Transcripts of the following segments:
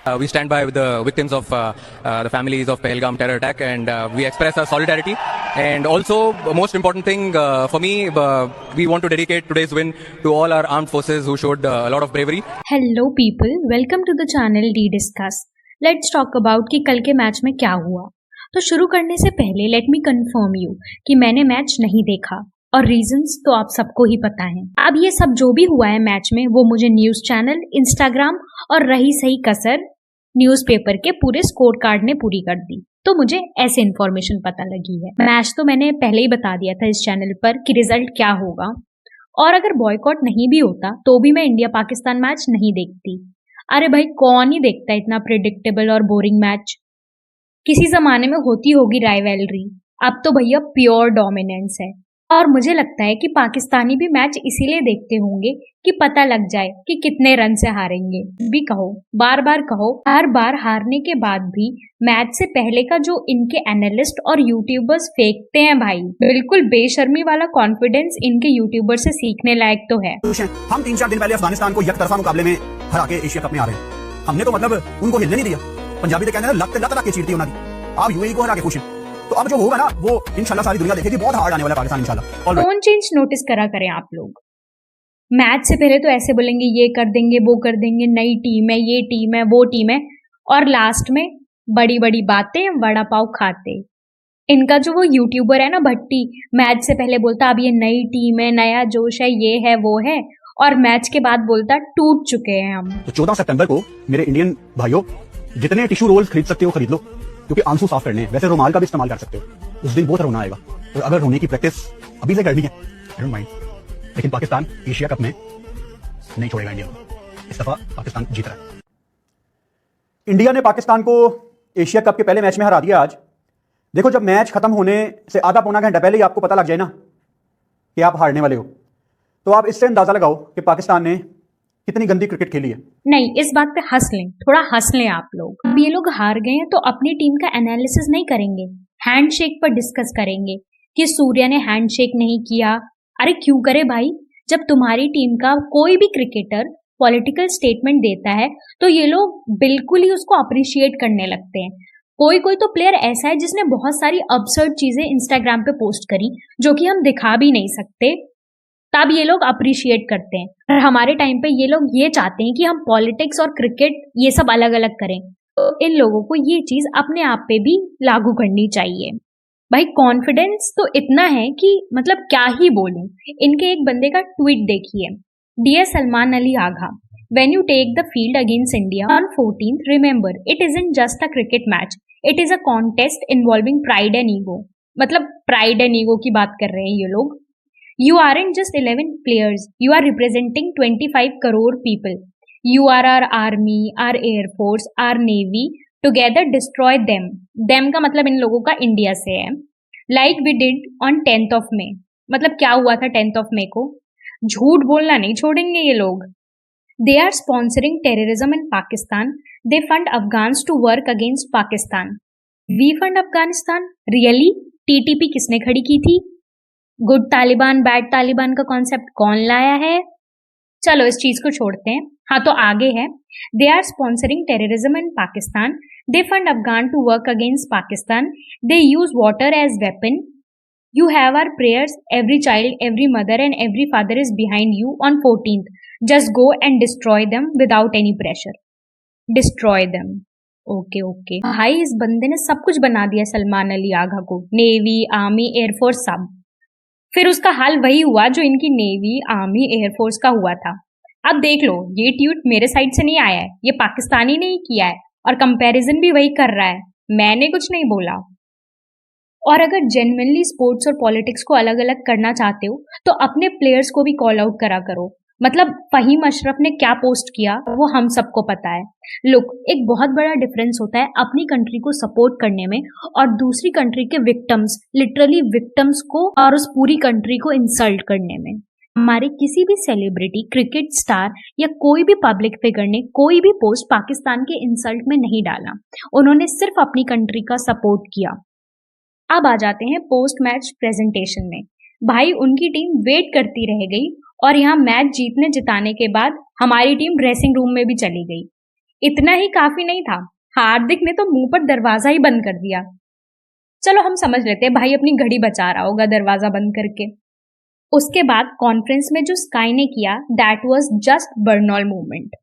We stand by with the victims of the families of Pahalgam terror attack, and we express our solidarity. And also, most important thing for me, we want to dedicate today's win to all our armed forces who showed a lot of bravery. Hello people, welcome to the channel D discuss. Let's talk about कि कल के match में क्या हुआ। तो शुरू करने से पहले लेट मी कंफर्म यू कि मैंने मैच नहीं देखा और रीजंस तो आप सबको ही पता है। अब ये सब जो भी हुआ है मैच में वो मुझे न्यूज़ चैनल, इंस्टाग्राम और रही सही कसर न्यूज़पेपर के पूरे स्कोर कार्ड ने पूरी कर दी, तो मुझे ऐसे इन्फॉर्मेशन पता लगी है। मैच तो मैंने पहले ही बता दिया था इस चैनल पर कि रिजल्ट क्या होगा, और अगर बॉयकॉट नहीं भी होता तो भी मैं इंडिया पाकिस्तान मैच नहीं देखती। अरे भाई, कौन ही देखता है इतना प्रिडिक्टेबल और बोरिंग मैच। किसी जमाने में होती होगी राइवलरी, अब तो भैया प्योर डोमिनेंस है। और मुझे लगता है कि पाकिस्तानी भी मैच इसीलिए देखते होंगे कि पता लग जाए कि कितने रन से हारेंगे। भी कहो, बार बार कहो, हर बार हारने के बाद भी मैच से पहले का जो इनके एनालिस्ट और यूट्यूबर्स फेंकते हैं भाई, बिल्कुल बेशर्मी वाला कॉन्फिडेंस इनके यूट्यूबर से सीखने लायक तो है। हम 3-4 दिन पहले अफगानिस्तान को एकतरफा मुकाबले में हरा के एशिया कप में आ रहे हैं। हमने तो मतलब उनको हिलने नहीं दिया। पंजाबी तो कहते हैं लत लत के चीरती उन्होंने। आप यूएई को हरा के खुश हैं, तो अब जो होगा ना वो इंशाल्लाह सारी दुनिया देखेगी। बहुत हार्ड आने वाला पाकिस्तान इंशाल्लाह। टोन चेंज नोटिस करा करें आप लोग। मैच से पहले तो ऐसे बोलेंगे ये कर देंगे, वो कर देंगे, नई टीम है, ये टीम है, वो टीम है, और लास्ट में बड़ी बड़ी बातें, वड़ा पाव खाते। इनका जो वो यूट्यूबर है ना भट्टी, मैच से पहले बोलता अब ये नई टीम है, नया जोश है, ये है वो है, और मैच के बाद बोलता टूट चुके हैं हम। तो 14 सितंबर को मेरे इंडियन भाइयों, जितने टिश्यू रोल्स खरीद सकते हो खरीद लो, क्योंकि आंसू साफ करने हैं। वैसे रुमाल का भी इस्तेमाल कर सकते हो, उस दिन बहुत रोना आएगा। तो अगर रोने की प्रैक्टिस अभी से करनी है, आई डोंट माइंड, लेकिन पाकिस्तान एशिया कप में नहीं छोड़ेगा इंडिया को। इस दफा पाकिस्तान जीत रहा है। इंडिया ने पाकिस्तान को एशिया कप के पहले मैच में हरा दिया आज। देखो, जब मैच खत्म होने से आधा पौना घंटा पहले ही आपको पता लग जाए ना कि आप हारने वाले हो, तो आप इससे अंदाजा लगाओ कि पाकिस्तान ने कितनी गंदी क्रिकेट खेली है। नहीं, इस बात पे हंस लें, थोड़ा हंस लें आप लोग। अब ये लोग हार गए हैं तो अपनी टीम का एनालिसिस नहीं करेंगे, हैंडशेक पर डिस्कस करेंगे कि सूर्या ने हैंडशेक नहीं किया। अरे क्यों करे भाई, जब तुम्हारी टीम का कोई भी क्रिकेटर पॉलिटिकल स्टेटमेंट देता है तो ये लोग बिल्कुल ही उसको अप्रिशिएट करने लगते हैं। कोई कोई तो प्लेयर ऐसा है जिसने बहुत सारी अब्सर्ड चीजें इंस्टाग्राम पे पोस्ट करी जो कि हम दिखा भी नहीं सकते, तब ये लोग अप्रिशिएट करते हैं। और हमारे टाइम पे ये लोग ये चाहते हैं कि हम पॉलिटिक्स और क्रिकेट ये सब अलग अलग करें। तो इन लोगों को ये चीज अपने आप पे भी लागू करनी चाहिए। भाई, कॉन्फिडेंस तो इतना है कि मतलब क्या ही बोलूं। इनके एक बंदे का ट्वीट देखिए, dear Salman Ali Agha, when you take the field against India on 14th, remember it isn't just a cricket match, it is a contest involving pride and ego. मतलब प्राइड एंड ईगो की बात कर रहे हैं ये लोग। You aren't just 11 players, you are representing 25 crore people. You are our army, our air force, our navy. Together destroy them. Them का मतलब इन लोगों का इंडिया से है। Like we did on 10th of May. मतलब क्या हुआ था 10th of May को? झूठ बोलना नहीं छोड़ेंगे ये लोग। They are sponsoring terrorism in Pakistan. They fund Afghans to work against Pakistan. We fund Afghanistan? Really? TTP किसने खड़ी की थी? गुड तालिबान बैड तालिबान का कॉन्सेप्ट कौन लाया है? चलो इस चीज को छोड़ते हैं। हाँ, तो आगे है, they are sponsoring terrorism in Pakistan, they fund Afghan to work against Pakistan, they use water as weapon, you have our prayers, every child, every mother and every father is behind you on 14th, just go and destroy them without any pressure. Destroy them, okay okay भाई, इस बंदे ने सब कुछ बना दिया सलमान अली आगा को, navy, army, air force, सब। फिर उसका हाल वही हुआ जो इनकी नेवी, आर्मी, एयरफोर्स का हुआ था। अब देख लो, ये ट्वीट मेरे साइड से नहीं आया है, ये पाकिस्तानी ने ही किया है, और कंपैरिजन भी वही कर रहा है, मैंने कुछ नहीं बोला। और अगर जेन्युइनली स्पोर्ट्स और पॉलिटिक्स को अलग अलग करना चाहते हो तो अपने प्लेयर्स को भी कॉल आउट करा करो। मतलब फहीम अशरफ ने क्या पोस्ट किया वो हम सबको पता है। लुक, एक बहुत बड़ा डिफरेंस होता है अपनी कंट्री को सपोर्ट करने में और दूसरी कंट्री के विक्टिम्स, लिटरली विक्टिम्स को और उस पूरी कंट्री को इंसल्ट करने में। हमारे किसी भी सेलिब्रिटी, क्रिकेट स्टार या कोई भी पब्लिक फिगर ने कोई भी पोस्ट पाकिस्तान के इंसल्ट में नहीं डाला, उन्होंने सिर्फ अपनी कंट्री का सपोर्ट किया। अब आ जाते हैं पोस्ट मैच प्रेजेंटेशन में। भाई, उनकी टीम वेट करती रह गई और यहाँ मैच जीतने जिताने के बाद हमारी टीम ड्रेसिंग रूम में भी चली गई। इतना ही काफी नहीं था, हार्दिक ने तो मुंह पर दरवाजा ही बंद कर दिया। चलो हम समझ लेते हैं भाई अपनी घड़ी बचा रहा होगा दरवाजा बंद करके। उसके बाद कॉन्फ्रेंस में जो स्काई ने किया, that was just Burnol movement.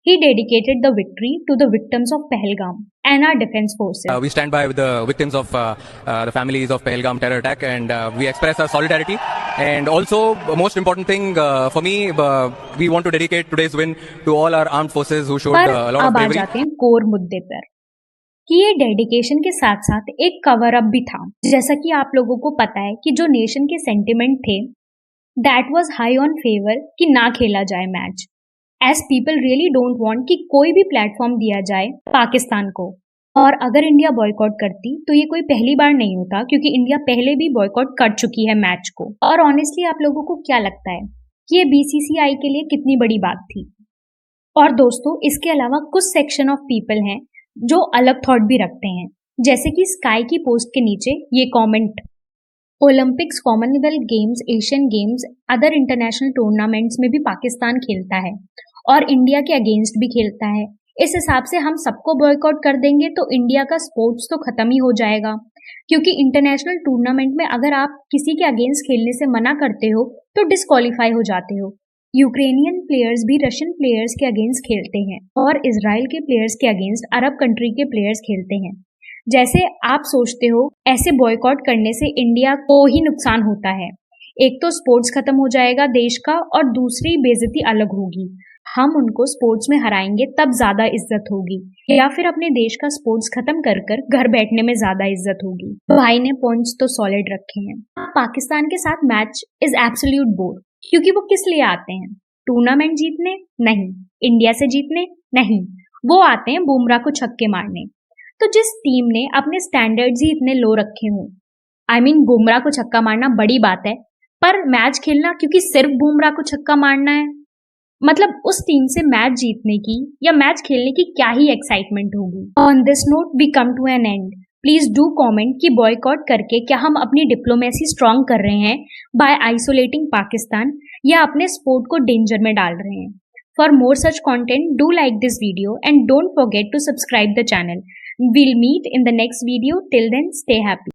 He dedicated the victory to the victims of Pahalgam and our defense forces. We stand by with the victims of the families of Pahalgam terror attack, and we express our solidarity. And also, most important thing for me, we want to dedicate today's win to all our armed forces who showed पर a lot of अब आ bravery. जाते हैं core मुद्दे पर कि ये dedication के साथ साथ एक कवर अप भी था। जैसा कि आप लोगों को पता है कि जो नेशन के सेंटिमेंट थे, that was high on favour कि ना खेला जाए match, as people really don't want कि कोई भी प्लेटफॉर्म दिया जाए पाकिस्तान को। और अगर इंडिया बॉयकॉट करती तो ये कोई पहली बार नहीं होता, क्योंकि इंडिया पहले भी बॉयकॉट कर चुकी है मैच को। और ऑनेस्टली आप लोगों को क्या लगता है कि ये बीसीसीआई के लिए कितनी बड़ी बात थी? और दोस्तों, इसके अलावा कुछ सेक्शन ऑफ पीपल हैं जो अलग थॉट भी रखते हैं, जैसे कि स्काई की पोस्ट के नीचे ये comment, Olympics, Commonwealth games, Asian games, other international tournaments में भी पाकिस्तान खेलता है और इंडिया के अगेंस्ट भी खेलता है। इस हिसाब से हम सबको बॉयकॉट कर देंगे तो इंडिया का स्पोर्ट्स तो खत्म ही हो जाएगा, क्योंकि इंटरनेशनल टूर्नामेंट में अगर आप किसी के अगेंस्ट खेलने से मना करते हो तो डिस्क्वालीफाई हो जाते हो। यूक्रेनियन प्लेयर्स भी रशियन प्लेयर्स के अगेंस्ट खेलते हैं और इजराइल के प्लेयर्स के अगेंस्ट अरब कंट्री के प्लेयर्स खेलते हैं। जैसे आप सोचते हो, ऐसे बॉयकॉट करने से इंडिया को ही नुकसान होता है। एक तो स्पोर्ट्स खत्म हो जाएगा देश का, और दूसरी बेइज्जती अलग होगी। हम उनको स्पोर्ट्स में हराएंगे तब ज्यादा इज्जत होगी, या फिर अपने देश का स्पोर्ट्स खत्म कर कर घर बैठने में ज्यादा इज्जत होगी। भाई ने पॉइंट्स तो सॉलिड रखे हैं। पाकिस्तान के साथ मैच इज एब्सोल्यूट बोर, क्योंकि वो किस लिए आते हैं? टूर्नामेंट जीतने? नहीं। इंडिया से जीतने? नहीं। वो आते हैं बुमराह को छक्के मारने। तो जिस टीम ने अपने स्टैंडर्ड्स ही इतने लो रखे हों, आई मीन बुमराह को छक्का मारना बड़ी बात है, पर मैच खेलना क्योंकि सिर्फ बुमराह को छक्का मारना है, मतलब उस टीम से मैच जीतने की या मैच खेलने की क्या ही एक्साइटमेंट होगी। On this note we come to an end. Please do comment कि बॉयकॉट करके क्या हम अपनी डिप्लोमेसी स्ट्रांग कर रहे हैं बाय आइसोलेटिंग पाकिस्तान, या अपने स्पोर्ट को डेंजर में डाल रहे हैं। For more such content, do like this video and don't forget to subscribe the channel. We'll meet in the next video. Till then, stay happy.